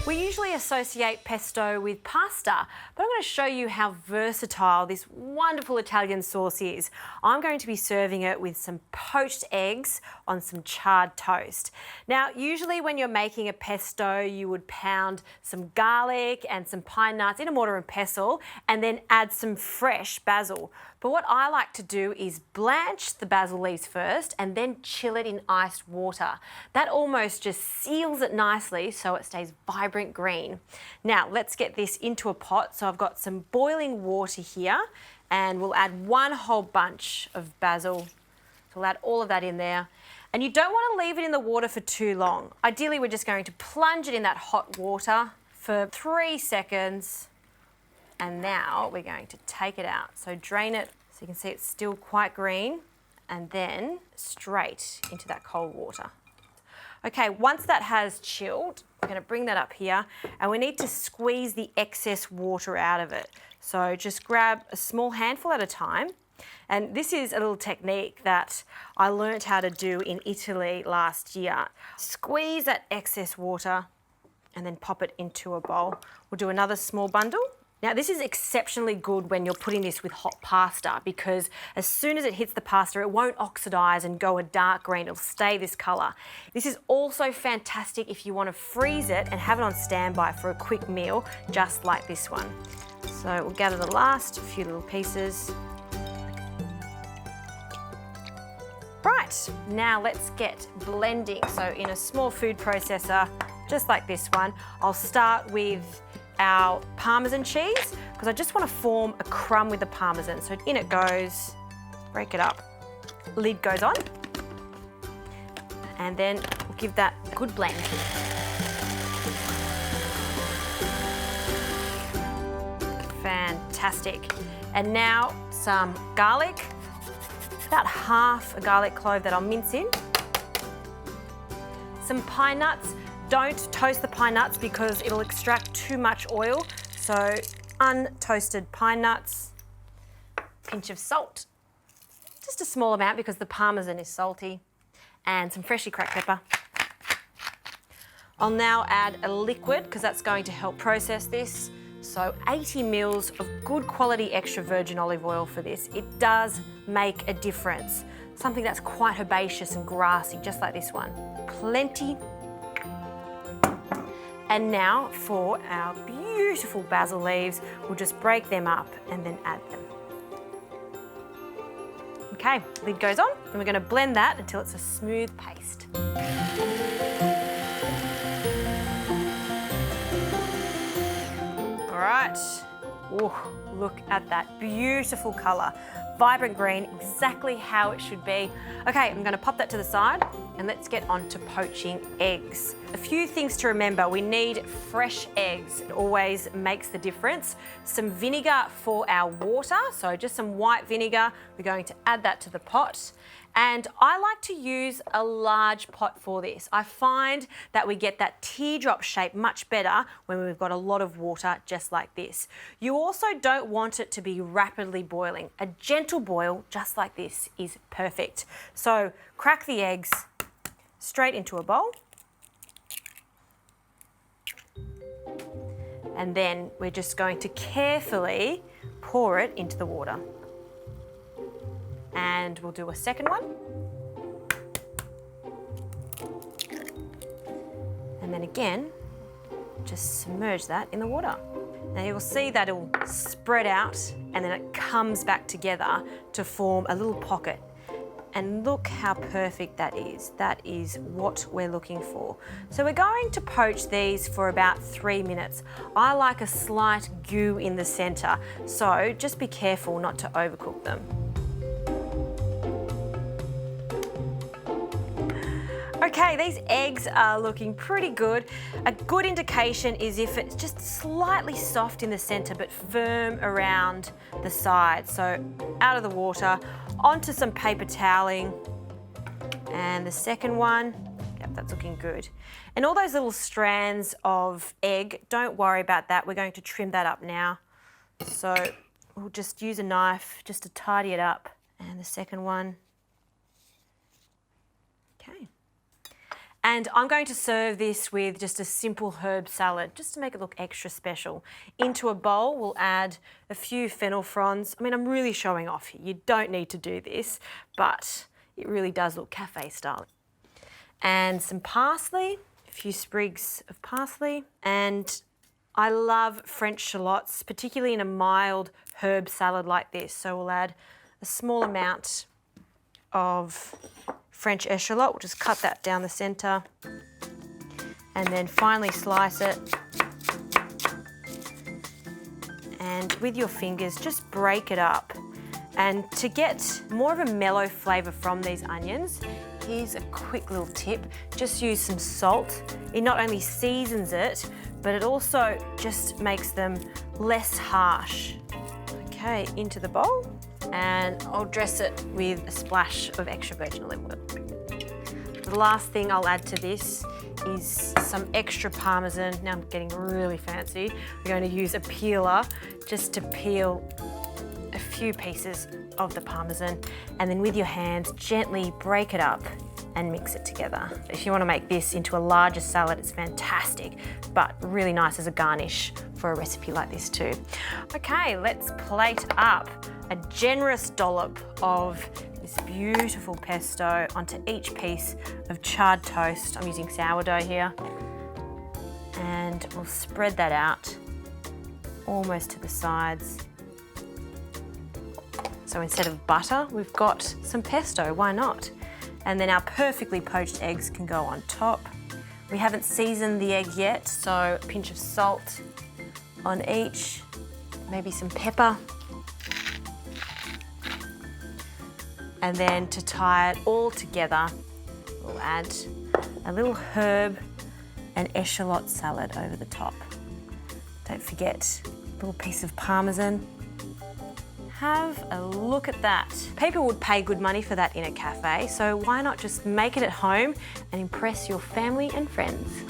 We usually associate pesto with pasta, but I'm going to show you how versatile this wonderful Italian sauce is. I'm going to be serving it with some poached eggs on some charred toast. Now, usually when you're making a pesto, you would pound some garlic and some pine nuts in a mortar and pestle and then add some fresh basil. But what I like to do is blanch the basil leaves first and then chill it in iced water. That almost just seals it nicely so it stays vibrant green. Now let's get this into a pot. So I've got some boiling water here and we'll add one whole bunch of basil. So we'll add all of that in there. And you don't want to leave it in the water for too long. Ideally, we're just going to plunge it in that hot water for 3 seconds. And now we're going to take it out. So drain it so you can see it's still quite green and then straight into that cold water. Okay, once that has chilled, we're going to bring that up here and we need to squeeze the excess water out of it. So just grab a small handful at a time. And this is a little technique that I learnt how to do in Italy last year. Squeeze that excess water and then pop it into a bowl. We'll do another small bundle. Now this is exceptionally good when you're putting this with hot pasta because as soon as it hits the pasta, it won't oxidize and go a dark green, it'll stay this color. This is also fantastic if you want to freeze it and have it on standby for a quick meal, just like this one. So we'll gather the last few little pieces. Right, now let's get blending. So in a small food processor, just like this one, I'll start with our Parmesan cheese because I just want to form a crumb with the Parmesan. So in it goes, break it up, lid goes on, and then we'll give that a good blend. Fantastic. And now some garlic, about half a garlic clove that I'll mince in. Some pine nuts. Don't toast the pine nuts because it'll extract too much oil. So untoasted pine nuts, pinch of salt, just a small amount because the Parmesan is salty, and some freshly cracked pepper. I'll now add a liquid because that's going to help process this. So 80 mils of good quality extra virgin olive oil for this. It does make a difference. Something that's quite herbaceous and grassy, just like this one. Plenty. And now for our beautiful basil leaves, we'll just break them up and then add them. Okay, lid goes on and we're going to blend that until it's a smooth paste. All right, ooh, look at that beautiful colour. Vibrant green, exactly how it should be. Okay, I'm going to pop that to the side and let's get on to poaching eggs. A few things to remember. We need fresh eggs. It always makes the difference. Some vinegar for our water, so just some white vinegar. We're going to add that to the pot. And I like to use a large pot for this. I find that we get that teardrop shape much better when we've got a lot of water just like this. You also don't want it to be rapidly boiling. A gentle boil just like this is perfect. So crack the eggs straight into a bowl. And then we're just going to carefully pour it into the water. And we'll do a second one. And then again, just submerge that in the water. Now you'll see that it'll spread out and then it comes back together to form a little pocket. And look how perfect that is. That is what we're looking for. So we're going to poach these for about 3 minutes. I like a slight goo in the center, so just be careful not to overcook them. Okay, these eggs are looking pretty good. A good indication is if it's just slightly soft in the center but firm around the sides. So out of the water, onto some paper toweling. And the second one, yep, that's looking good. And all those little strands of egg, don't worry about that. We're going to trim that up now. So we'll just use a knife just to tidy it up. And the second one. Okay. And I'm going to serve this with just a simple herb salad, just to make it look extra special. Into a bowl, we'll add a few fennel fronds. I mean, I'm really showing off here. You don't need to do this, but it really does look cafe style. And some parsley, a few sprigs of parsley. And I love French shallots, particularly in a mild herb salad like this. So we'll add a small amount of French eschalot. We'll just cut that down the centre and then finely slice it. And with your fingers, just break it up. And to get more of a mellow flavour from these onions, here's a quick little tip. Just use some salt. It not only seasons it, but it also just makes them less harsh. Okay, into the bowl. And I'll dress it with a splash of extra virgin olive oil. The last thing I'll add to this is some extra parmesan. Now I'm getting really fancy. We're going to use a peeler just to peel a few pieces of the parmesan, and then with your hands gently break it up and mix it together. If you want to make this into a larger salad, it's fantastic, but really nice as a garnish for a recipe like this too. Okay, let's plate up a generous dollop of this beautiful pesto onto each piece of charred toast. I'm using sourdough here. And we'll spread that out almost to the sides. So instead of butter, we've got some pesto, why not? And then our perfectly poached eggs can go on top. We haven't seasoned the egg yet, so a pinch of salt on each, maybe some pepper. And then to tie it all together, we'll add a little herb and eschalot salad over the top. Don't forget a little piece of parmesan. Have a look at that. People would pay good money for that in a cafe, so why not just make it at home and impress your family and friends?